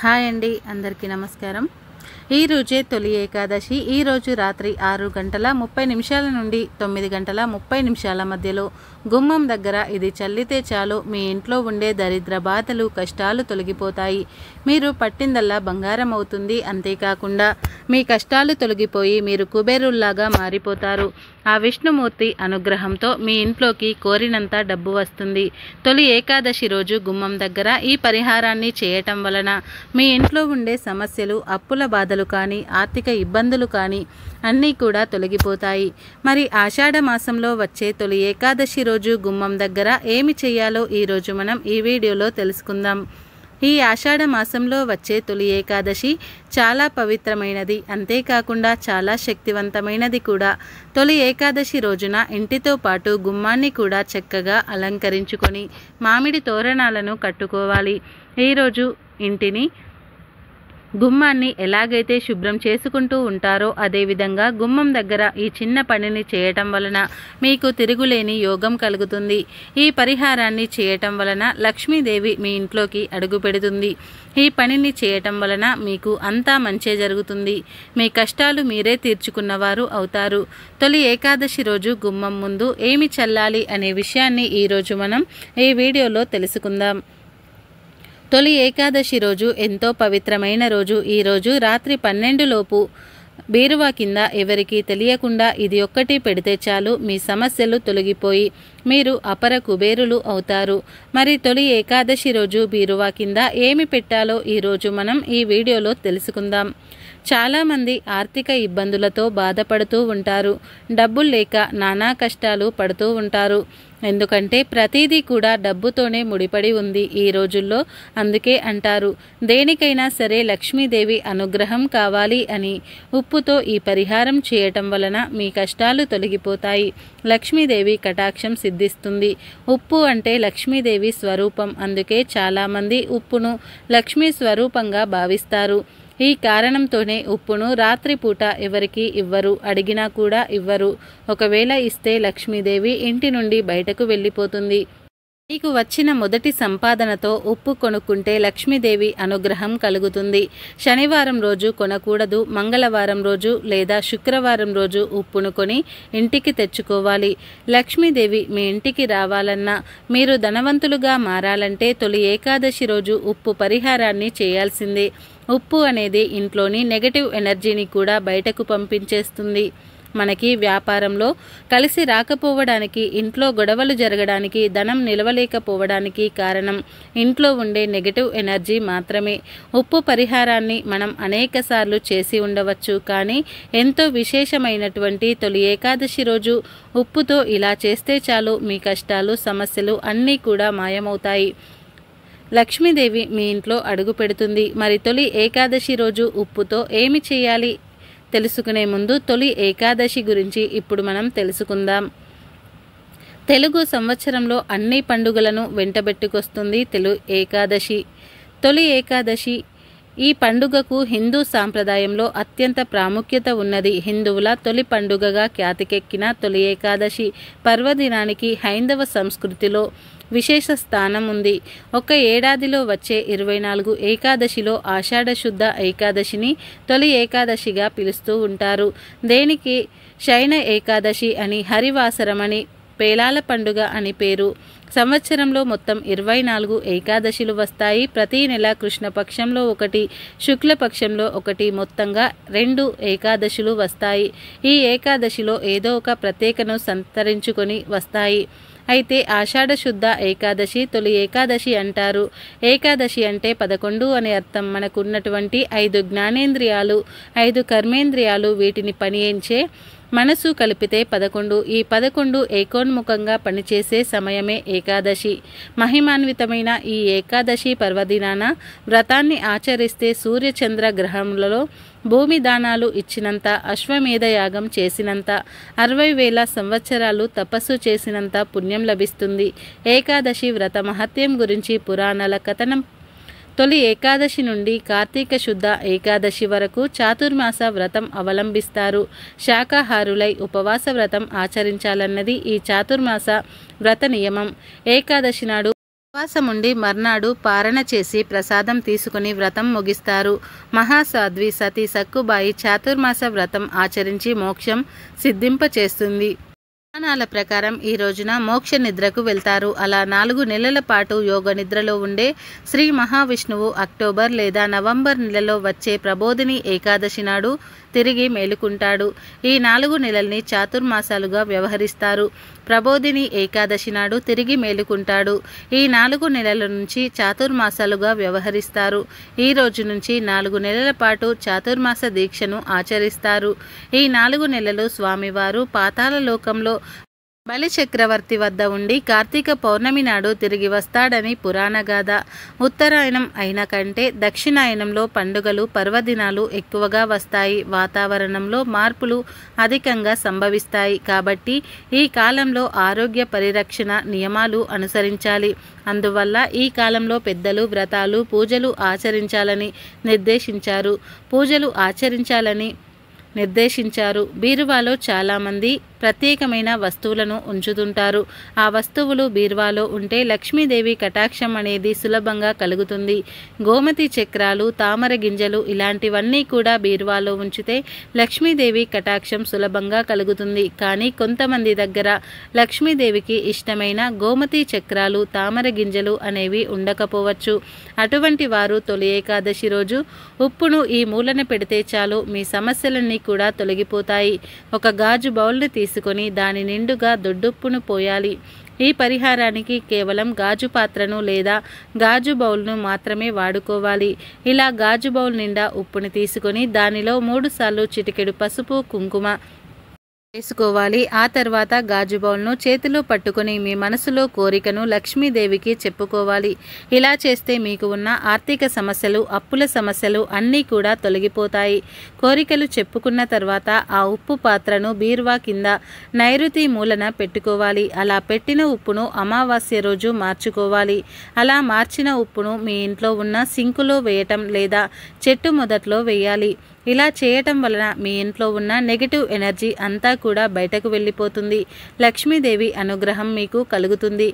Hi అండి, అందరికీ నమస్కారం. ఈ రోజే తొలి ఏకాదశి. ఈ రోజు రాత్రి 6:30 నుండి 9:30 మధ్యలో గుమ్మం దగ్గర ఇది చల్లితే చాలు మీ ఇంట్లో ఉండే దరిద్ర బాధలు కష్టాలు తొలగిపోతాయి. మీరు పట్టిందల్లా బంగారం అవుతుంది. అంతేకాకుండా మీ కష్టాలు తొలగిపోయి మీరు కుబేరుల్లాగా మారిపోతారు. ఆ విష్ణుమూర్తి అనుగ్రహంతో మీ ఇంట్లోకి కోరినంత డబ్బు వస్తుంది. తొలి ఏకాదశి రోజు గుమ్మం దగ్గర ఈ పరిహారాన్ని చేయటం వలన మీ ఇంట్లో ఉండే సమస్యలు, అప్పుల బాధలు కానీ, ఆర్థిక ఇబ్బందులు కానీ అన్నీ కూడా తొలగిపోతాయి. మరి ఆషాఢ మాసంలో వచ్చే తొలి ఏకాదశి రోజు గుమ్మం దగ్గర ఏమి చేయాలో ఈరోజు మనం ఈ వీడియోలో తెలుసుకుందాం. ఈ ఆషాఢ మాసంలో వచ్చే తొలి ఏకాదశి చాలా పవిత్రమైనది, అంతేకాకుండా చాలా శక్తివంతమైనది కూడా. తొలి ఏకాదశి రోజున ఇంటితో పాటు గుమ్మాన్ని కూడా చక్కగా అలంకరించుకొని మామిడి తోరణాలను కట్టుకోవాలి. ఈరోజు ఇంటిని, గుమ్మాన్ని ఎలాగైతే శుభ్రం చేసుకుంటూ ఉంటారో అదేవిధంగా గుమ్మం దగ్గర ఈ చిన్న పనిని చేయటం వలన మీకు తిరుగులేని యోగం కలుగుతుంది. ఈ పరిహారాన్ని చేయటం వలన లక్ష్మీదేవి మీ ఇంట్లోకి అడుగు పెడుతుంది. ఈ పనిని చేయటం వలన మీకు అంతా మంచే జరుగుతుంది. మీ కష్టాలు మీరే తీర్చుకున్నవారు అవుతారు. తొలి ఏకాదశి రోజు గుమ్మం ముందు ఏమి చల్లాలి అనే విషయాన్ని ఈరోజు మనం ఈ వీడియోలో తెలుసుకుందాం. తొలి ఏకాదశి రోజు ఎంతో పవిత్రమైన రోజు. ఈరోజు రాత్రి 12 లోపు బీరువా కింద ఎవరికీ తెలియకుండా ఇది ఒక్కటి పెడితే చాలు మీ సమస్యలు తొలగిపోయి మీరు అపర కుబేరులు అవుతారు. మరి తొలి ఏకాదశి రోజు బీరువా కింద ఏమి పెట్టాలో ఈరోజు మనం ఈ వీడియోలో తెలుసుకుందాం. చాలామంది ఆర్థిక ఇబ్బందులతో బాధపడుతూ ఉంటారు. డబ్బులు లేక నానా కష్టాలు పడుతూ ఉంటారు. ఎందుకంటే ప్రతిదీ కూడా డబ్బుతోనే ముడిపడి ఉంది ఈ రోజుల్లో. అందుకే అంటారు, దేనికైనా సరే లక్ష్మీదేవి అనుగ్రహం కావాలి అని. ఉప్పుతో ఈ పరిహారం చేయటం వలన మీ కష్టాలు తొలగిపోతాయి. లక్ష్మీదేవి కటాక్షం సిద్ధిస్తుంది. ఉప్పు అంటే లక్ష్మీదేవి స్వరూపం. అందుకే చాలామంది ఉప్పును లక్ష్మీ స్వరూపంగా భావిస్తారు. ఈ కారణంతోనే ఉప్పును రాత్రిపూట ఎవరికి ఇవ్వరు, అడిగినా కూడా ఇవ్వరు. ఒకవేళ ఇస్తే లక్ష్మీదేవి ఇంటి నుండి బయటకు వెళ్ళిపోతుంది. మీకు వచ్చిన మొదటి సంపాదనతో ఉప్పు కొనుక్కుంటే లక్ష్మీదేవి అనుగ్రహం కలుగుతుంది. శనివారం రోజు కొనకూడదు. మంగళవారం రోజు లేదా శుక్రవారం రోజు ఉప్పును కొని ఇంటికి తెచ్చుకోవాలి. లక్ష్మీదేవి మీ ఇంటికి రావాలన్నా, మీరు ధనవంతులుగా మారాలంటే తొలి ఏకాదశి రోజు ఉప్పు పరిహారాన్ని చేయాల్సిందే. ఉప్పు అనేది ఇంట్లోని నెగటివ్ ఎనర్జీని కూడా బయటకు పంపించేస్తుంది. మనకి వ్యాపారంలో కలిసి రాకపోవడానికి, ఇంట్లో గొడవలు జరగడానికి, ధనం నిలవలేకపోవడానికి కారణం ఇంట్లో ఉండే నెగటివ్ ఎనర్జీ మాత్రమే. ఉప్పు పరిహారాన్ని మనం అనేకసార్లు చేసి ఉండవచ్చు, కానీ ఎంతో విశేషమైనటువంటి తొలి ఏకాదశి రోజు ఉప్పుతో ఇలా చేస్తే చాలు మీ కష్టాలు, సమస్యలు అన్నీ కూడా మాయమవుతాయి. లక్ష్మీదేవి మీ ఇంట్లో అడుగు పెడుతుంది. మరి తొలి ఏకాదశి రోజు ఉప్పుతో ఏమి చేయాలి తెలుసుకునే ముందు తొలి ఏకాదశి గురించి ఇప్పుడు మనం తెలుసుకుందాం. తెలుగు సంవత్సరంలో అన్ని పండుగలను వెంటబెట్టుకొస్తుంది తొలి ఏకాదశి. తొలి ఏకాదశి ఈ పండుగకు హిందూ సాంప్రదాయంలో అత్యంత ప్రాముఖ్యత ఉన్నది. హిందువుల తొలి పండుగగా ఖ్యాతికెక్కిన తొలి ఏకాదశి పర్వదినానికి హైందవ సంస్కృతిలో విశేష స్థానం ఉంది. ఒక ఏడాదిలో వచ్చే 24 ఏకాదశిలో ఆషాఢ శుద్ధ ఏకాదశిని తొలి ఏకాదశిగా పిలుస్తూ ఉంటారు. దేనికి శయన ఏకాదశి అని, హరివాసరమని, పేలాల పండుగ అని పేరు. సంవత్సరంలో మొత్తం 24 ఏకాదశిలు వస్తాయి. ప్రతి నెల కృష్ణపక్షంలో ఒకటి, శుక్లపక్షంలో ఒకటి, మొత్తంగా 2 ఏకాదశులు వస్తాయి. ఈ ఏకాదశిలో ఏదో ఒక ప్రత్యేకను సంతరించుకొని వస్తాయి. అయితే ఆషాఢ శుద్ధ ఏకాదశి తొలి ఏకాదశి అంటారు. ఏకాదశి అంటే 11 అని అర్థం. మనకున్నటువంటి 5 జ్ఞానేంద్రియాలు, 5 కర్మేంద్రియాలు, వీటిని పనిచేయించే మనసు కలిపితే 11. ఈ 11 ఏకోన్ముఖంగా పనిచేసే సమయమే ఏకాదశి. మహిమాన్వితమైన ఈ ఏకాదశి పర్వదినాన వ్రతాన్ని ఆచరిస్తే సూర్యచంద్ర గ్రహములలో భూమి దానాలు ఇచ్చినంత, అశ్వమేధ యాగం చేసినంత, 60,000 సంవత్సరాలు తపస్సు చేసినంత పుణ్యం లభిస్తుంది. ఏకాదశి వ్రత మహత్యం గురించి పురాణాల కథనం. తొలి ఏకాదశి నుండి కార్తీక శుద్ధ ఏకాదశి వరకు చాతుర్మాస వ్రతం అవలంబిస్తారు. శాకాహారులై ఉపవాస వ్రతం ఆచరించాలన్నది ఈ చాతుర్మాస వ్రత నియమం. ఏకాదశి నాడు ఉపవాసం ఉండి మర్నాడు పారణ చేసి ప్రసాదం తీసుకుని వ్రతం ముగిస్తారు. మహాసాధ్వి సతీ సక్కుబాయి చాతుర్మాస వ్రతం ఆచరించి మోక్షం సిద్ధింపచేస్తుంది. పురాణాల ప్రకారం ఈ రోజున మోక్ష నిద్రకు వెళ్తారు. అలా 4 నెలల పాటు యోగ నిద్రలో ఉండే శ్రీ మహావిష్ణువు అక్టోబర్ లేదా నవంబర్ నెలలో వచ్చే ప్రబోధిని ఏకాదశి నాడు తిరిగి మేలుకుంటాడు. ఈ 4 నెలల్ని చాతుర్మాసాలుగా వ్యవహరిస్తారు. ప్రబోధిని ఏకాదశి నాడు తిరిగి మేలుకుంటాడు. ఈ 4 నెలల నుంచి చాతుర్మాసాలుగా వ్యవహరిస్తారు. ఈ రోజు నుంచి 4 నెలల పాటు చాతుర్మాస దీక్షను ఆచరిస్తారు. ఈ 4 నెలలు స్వామివారు పాతాళ లోకంలో బలి చక్రవర్తి వద్ద ఉండి కార్తీక పౌర్ణమి నాడు తిరిగి వస్తాడని పురాణగాథ. ఉత్తరాయణం అయిన కంటే దక్షిణాయనంలో పండుగలు పర్వదినాలు ఎక్కువగా వస్తాయి. వాతావరణంలో మార్పులు అధికంగా సంభవిస్తాయి. కాబట్టి ఈ కాలంలో ఆరోగ్య పరిరక్షణ నియమాలు అనుసరించాలి. అందువల్ల ఈ కాలంలో పెద్దలు వ్రతాలు పూజలు ఆచరించాలని నిర్దేశించారు. బీరువాలో చాలామంది ప్రత్యేకమైన వస్తువులను ఉంచుతుంటారు. ఆ వస్తువులు బీరువాలో ఉంటే లక్ష్మీదేవి కటాక్షం అనేది సులభంగా కలుగుతుంది. గోమతి చక్రాలు, తామర గింజలు ఇలాంటివన్నీ కూడా బీరువాలో ఉంచితే లక్ష్మీదేవి కటాక్షం సులభంగా కలుగుతుంది. కానీ కొంతమంది దగ్గర లక్ష్మీదేవికి ఇష్టమైన గోమతి చక్రాలు, తామర గింజలు అనేవి ఉండకపోవచ్చు. అటువంటి వారు తొలి ఏకాదశి రోజు ఉప్పును ఈ మూలన పెడితే చాలు, మీ సమస్యలన్నీ కూడా తొలగిపోతాయి. ఒక గాజు బౌల్ని తీసుకొని దాని నిండుగా దొడ్డుప్పును పోయాలి. ఈ పరిహారానికి కేవలం గాజు పాత్రను లేదా గాజు బౌల్ను మాత్రమే వాడుకోవాలి. ఇలా గాజు బౌల్ నిండా ఉప్పుని తీసుకొని దానిలో 3 సార్లు చిటికెడు పసుపు కుంకుమ వేసుకోవాలి. ఆ తర్వాత గాజు బౌల్ను చేతిలో పట్టుకుని మీ మనసులో కోరికను లక్ష్మీదేవికి చెప్పుకోవాలి. ఇలా చేస్తే మీకు ఉన్న ఆర్థిక సమస్యలు, అప్పుల సమస్యలు అన్నీ కూడా తొలగిపోతాయి. కోరికలు చెప్పుకున్న తర్వాత ఆ ఉప్పు పాత్రను బీరువా కింద నైరుతి మూలన పెట్టుకోవాలి. అలా పెట్టిన ఉప్పును అమావాస్య రోజు మార్చుకోవాలి. అలా మార్చిన ఉప్పును మీ ఇంట్లో ఉన్న సింకులో వేయటం లేదా చెట్టు మొదట్లో వేయాలి. ఇలా చేయటం వలన మీ ఇంట్లో ఉన్న నెగిటివ్ ఎనర్జీ అంతా కూడా బయటకు వెళ్ళిపోతుంది. లక్ష్మీదేవి అనుగ్రహం మీకు కలుగుతుంది.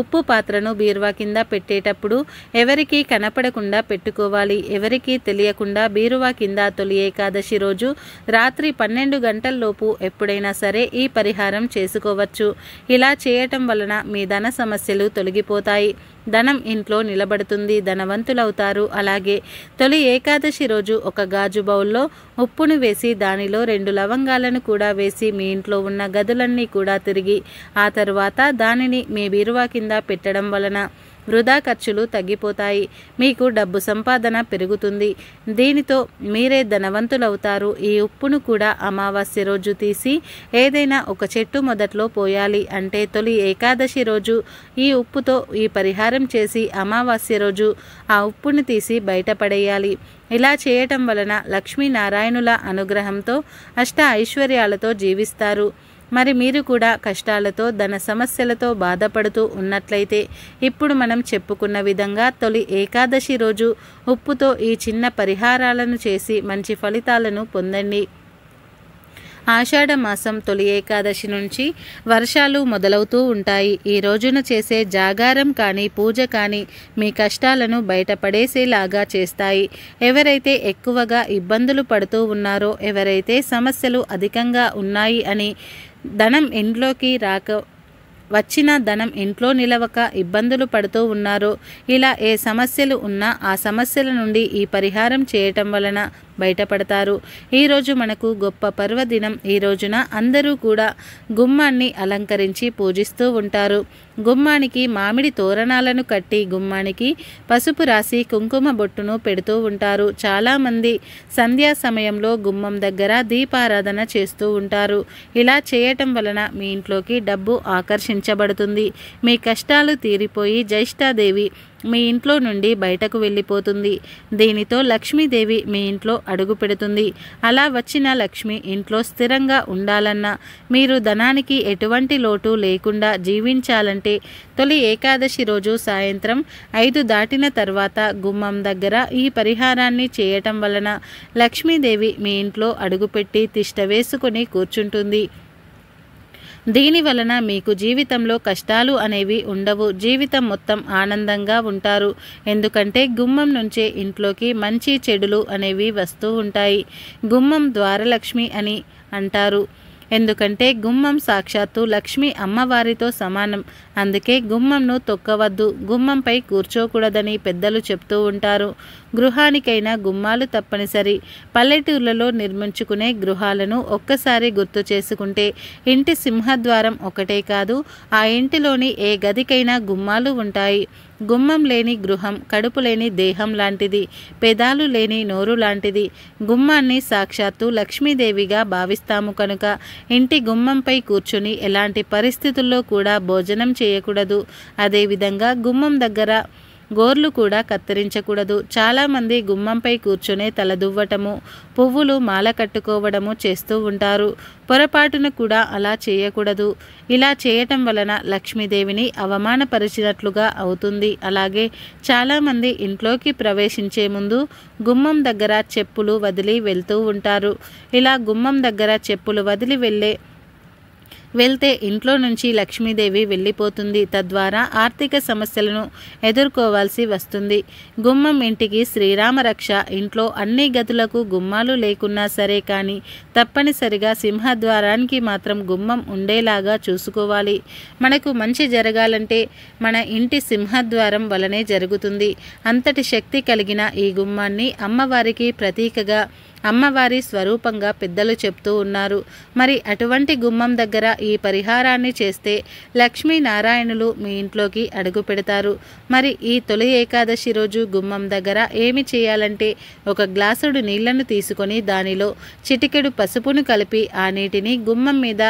ఉప్పు పాత్రను బీరువా కింద పెట్టేటప్పుడు ఎవరికీ కనపడకుండా పెట్టుకోవాలి. ఎవరికీ తెలియకుండా బీరువా కింద తొలి ఏకాదశి రోజు రాత్రి 12 గంటల్లోపు ఎప్పుడైనా సరే ఈ పరిహారం చేసుకోవచ్చు. ఇలా చేయటం వలన మీ ధన సమస్యలు తొలగిపోతాయి. ధనం ఇంట్లో నిలబడుతుంది, ధనవంతులవుతారు. అలాగే తొలి ఏకాదశి రోజు ఒక గాజు బౌల్లో ఉప్పును వేసి దానిలో 2 లవంగాలను కూడా వేసి మీ ఇంట్లో ఉన్న గదులన్నీ కూడా తిరిగి ఆ తర్వాత దానిని మీ బీరువా కింద పెట్టడం వలన వృధా ఖర్చులు తగ్గిపోతాయి. మీకు డబ్బు సంపాదన పెరుగుతుంది. దీనితో మీరే ధనవంతులవుతారు. ఈ ఉప్పును కూడా అమావాస్య రోజు తీసి ఏదైనా ఒక చెట్టు మొదట్లో పోయాలి. అంటే తొలి ఏకాదశి రోజు ఈ ఉప్పుతో ఈ పరిహారం చేసి అమావాస్య రోజు ఆ ఉప్పును తీసి బయటపడేయాలి. ఇలా చేయటం వలన లక్ష్మీనారాయణుల అనుగ్రహంతో అష్ట ఐశ్వర్యాలతో జీవిస్తారు. మరి మీరు కూడా కష్టాలతో ధన సమస్యలతో బాధపడుతూ ఉన్నట్లయితే ఇప్పుడు మనం చెప్పుకున్న విధంగా తొలి ఏకాదశి రోజు ఉప్పుతో ఈ చిన్న పరిహారాలను చేసి మంచి ఫలితాలను పొందండి. ఆషాఢ మాసం తొలి ఏకాదశి నుంచి వర్షాలు మొదలవుతూ ఉంటాయి. ఈ రోజున చేసే జాగారం కానీ పూజ కానీ మీ కష్టాలను బయటపడేసేలాగా చేస్తాయి. ఎవరైతే ఎక్కువగా ఇబ్బందులు పడుతూ ఉన్నారో, ఎవరైతే సమస్యలు అధికంగా ఉన్నాయి అని ధనం ఇంట్లోకి రాక వచ్చిన ధనం ఇంట్లో నిలవక ఇబ్బందులు పడుతూ ఉన్నారో, ఇలా ఏ సమస్యలు ఉన్నా ఆ సమస్యల నుండి ఈ పరిహారం చేయటం వలన బయటపడతారు. ఈరోజు మనకు గొప్ప పర్వదినం. ఈ రోజున అందరూ కూడా గుమ్మాన్ని అలంకరించి పూజిస్తూ ఉంటారు. గుమ్మానికి మామిడి తోరణాలను కట్టి గుమ్మానికి పసుపు రాసి కుంకుమ బొట్టును పెడుతూ ఉంటారు. చాలామంది సంధ్యా సమయంలో గుమ్మం దగ్గర దీపారాధన చేస్తూ ఉంటారు. ఇలా చేయటం వలన మీ ఇంట్లోకి డబ్బు ఆకర్షించబడుతుంది. మీ కష్టాలు తీరిపోయి జ్యేష్ఠాదేవి మీ ఇంట్లో నుండి బయటకు వెళ్ళిపోతుంది. దీనితో లక్ష్మీదేవి మీ ఇంట్లో అడుగు పెడుతుంది. అలా వచ్చిన లక్ష్మి ఇంట్లో స్థిరంగా ఉండాలన్నా, మీరు ధనానికి ఎటువంటి లోటు లేకుండా జీవించాలంటే తొలి ఏకాదశి రోజు సాయంత్రం 5 దాటిన తర్వాత గుమ్మం దగ్గర ఈ పరిహారాన్ని చేయటం వలన లక్ష్మీదేవి మీ ఇంట్లో అడుగుపెట్టి తిష్ట వేసుకొని కూర్చుంటుంది. దీని వలన మీకు జీవితంలో కష్టాలు అనేవి ఉండవు. జీవితం మొత్తం ఆనందంగా ఉంటారు. ఎందుకంటే గుమ్మం నుంచే ఇంట్లోకి మంచి చెడులు అనేవి వస్తూ ఉంటాయి. గుమ్మం ద్వారలక్ష్మి అని అంటారు. ఎందుకంటే గుమ్మం సాక్షాత్తు లక్ష్మి అమ్మవారితో సమానం. అందుకే గుమ్మంను తొక్కవద్దు, గుమ్మంపై కూర్చోకూడదని పెద్దలు చెప్తూ ఉంటారు. గృహానికైనా గుమ్మాలు తప్పనిసరి. పల్లెటూర్లలో నిర్మించుకునే గృహాలను ఒక్కసారి గుర్తు చేసుకుంటే ఇంటి సింహద్వారం ఒకటే కాదు, ఆ ఇంటిలోని ఏ గదికైనా గుమ్మాలు ఉంటాయి. గుమ్మం లేని గృహం కడుపు లేని దేహం లాంటిది, పెదాలు లేని నోరు లాంటిది. గుమ్మాన్ని సాక్షాత్తు లక్ష్మీదేవిగా భావిస్తాము కనుక ఇంటి గుమ్మంపై కూర్చుని ఎలాంటి పరిస్థితుల్లో కూడా భోజనం చేయకూడదు. అదేవిధంగా గుమ్మం దగ్గర గోర్లు కూడా కత్తిరించకూడదు. చాలామంది గుమ్మంపై కూర్చునే తలదువ్వటము, పువ్వులు మాల కట్టుకోవడము చేస్తూ ఉంటారు. పొరపాటును కూడా అలా చేయకూడదు. ఇలా చేయటం వలన లక్ష్మీదేవిని అవమానపరిచినట్లుగా అవుతుంది. అలాగే చాలామంది ఇంట్లోకి ప్రవేశించే ముందు గుమ్మం దగ్గర చెప్పులు వదిలి వెళ్తూ ఉంటారు. ఇలా గుమ్మం దగ్గర చెప్పులు వదిలి వెళ్తే ఇంట్లో నుంచి లక్ష్మీదేవి వెళ్ళిపోతుంది. తద్వారా ఆర్థిక సమస్యలను ఎదుర్కోవాల్సి వస్తుంది. గుమ్మం ఇంటికి శ్రీరామ రక్ష. ఇంట్లో అన్ని గదులకు గుమ్మాలు లేకున్నా సరే కానీ తప్పనిసరిగా సింహద్వారానికి మాత్రం గుమ్మం ఉండేలాగా చూసుకోవాలి. మనకు మంచి జరగాలంటే మన ఇంటి సింహద్వారం వలనే జరుగుతుంది. అంతటి శక్తి కలిగిన ఈ గుమ్మాన్ని అమ్మవారికి ప్రతీకగా, అమ్మవారి స్వరూపంగా పెద్దలు చెప్తూ ఉన్నారు. మరి అటువంటి గుమ్మం దగ్గర ఈ పరిహారాన్ని చేస్తే లక్ష్మీనారాయణులు మీ ఇంట్లోకి అడుగు పెడతారు. మరి ఈ తొలి ఏకాదశి రోజు గుమ్మం దగ్గర ఏమి చేయాలంటే ఒక గ్లాసుడు నీళ్లను తీసుకొని దానిలో చిటికెడు పసుపును కలిపి ఆ నీటిని గుమ్మం మీద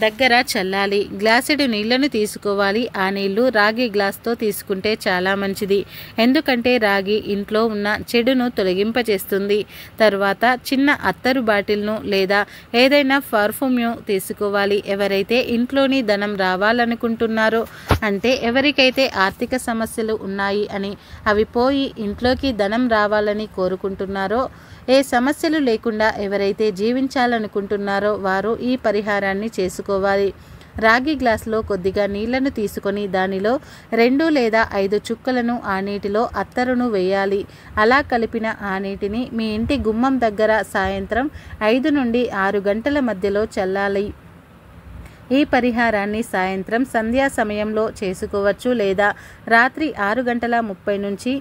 దగ్గర చల్లాలి. గ్లాసుడు నీళ్లను తీసుకోవాలి. ఆ నీళ్లు రాగి గ్లాస్తో తీసుకుంటే చాలా మంచిది. ఎందుకంటే రాగి ఇంట్లో ఉన్న చెడును తొలగింపచేస్తుంది. తర్వాత చిన్న అత్తరు బాటిల్ను లేదా ఏదైనా పర్ఫ్యూమ్ను తీసుకోవాలి. ఎవరైతే ఇంట్లోని ధనం రావాలనుకుంటున్నారో, అంటే ఎవరికైతే ఆర్థిక సమస్యలు ఉన్నాయి అని అవి పోయి ఇంట్లోకి ధనం రావాలని కోరుకుంటున్నారో, ఏ సమస్యలు లేకుండా ఎవరైతే జీవించాలనుకుంటున్నారో వారు ఈ పరిహారాన్ని చేసుకోవాలి. రాగి గ్లాసులో కొద్దిగా నీళ్లను తీసుకొని దానిలో 2 లేదా 5 చుక్కలను ఆ నీటిలో అత్తరును వేయాలి. అలా కలిపిన ఆ నీటిని మీ ఇంటి గుమ్మం దగ్గర సాయంత్రం 5 నుండి 6 గంటల మధ్యలో చల్లాలి. ఈ పరిహారాన్ని సాయంత్రం సంధ్యా సమయంలో చేసుకోవచ్చు లేదా రాత్రి 6:30 నుంచి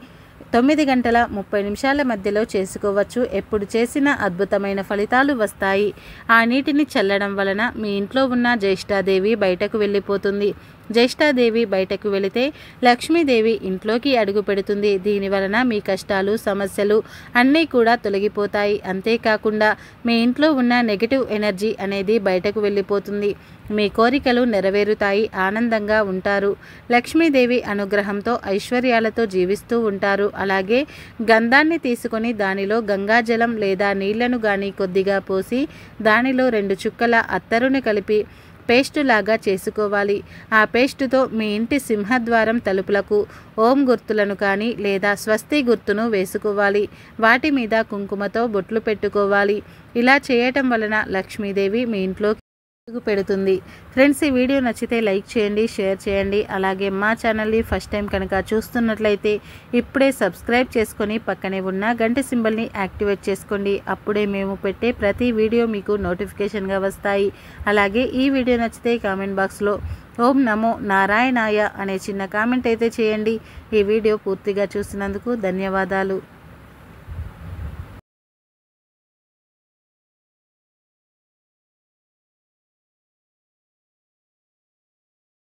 9:30 మధ్యలో చేసుకోవచ్చు. ఎప్పుడు చేసినా అద్భుతమైన ఫలితాలు వస్తాయి. ఆ నీటిని చల్లడం వలన మీ ఇంట్లో ఉన్న జ్యేష్ఠాదేవి బయటకు వెళ్ళిపోతుంది. జ్యేష్ఠాదేవి బయటకు వెళితే లక్ష్మీదేవి ఇంట్లోకి అడుగు పెడుతుంది. దీని వలన మీ కష్టాలు, సమస్యలు అన్నీ కూడా తొలగిపోతాయి. అంతేకాకుండా మీ ఇంట్లో ఉన్న నెగిటివ్ ఎనర్జీ అనేది బయటకు వెళ్ళిపోతుంది. మీ కోరికలు నెరవేరుతాయి. ఆనందంగా ఉంటారు. లక్ష్మీదేవి అనుగ్రహంతో ఐశ్వర్యాలతో జీవిస్తూ ఉంటారు. అలాగే గంధాన్ని తీసుకొని దానిలో గంగాజలం లేదా నీళ్లను కానీ కొద్దిగా పోసి దానిలో 2 చుక్కల అత్తరుని కలిపి పేస్టు లాగా చేసుకోవాలి. ఆ పేస్టుతో మీ ఇంటి సింహద్వారం తలుపులకు ఓం గుర్తులను కానీ లేదా స్వస్తి గుర్తును వేసుకోవాలి. వాటి మీద కుంకుమతో బొట్లు పెట్టుకోవాలి. ఇలా చేయటం వలన లక్ష్మీదేవి మీ ఇంట్లో అడుగు పెడుతుంది. ఫ్రెండ్స్, ఈ వీడియో నచ్చితే లైక్ చేయండి, షేర్ చేయండి. అలాగే మా ఛానల్ని ఫస్ట్ టైం కనుక చూస్తున్నట్లయితే ఇప్పుడే సబ్స్క్రైబ్ చేసుకొని పక్కనే ఉన్న గంట సింబల్ని యాక్టివేట్ చేసుకోండి. అప్పుడే మేము పెట్టే ప్రతి వీడియో మీకు నోటిఫికేషన్గా వస్తాయి. అలాగే ఈ వీడియో నచ్చితే కామెంట్ బాక్స్లో ఓం నమో నారాయణాయ అనే చిన్న కామెంట్ అయితే చేయండి. ఈ వీడియో పూర్తిగా చూసినందుకు ధన్యవాదాలు.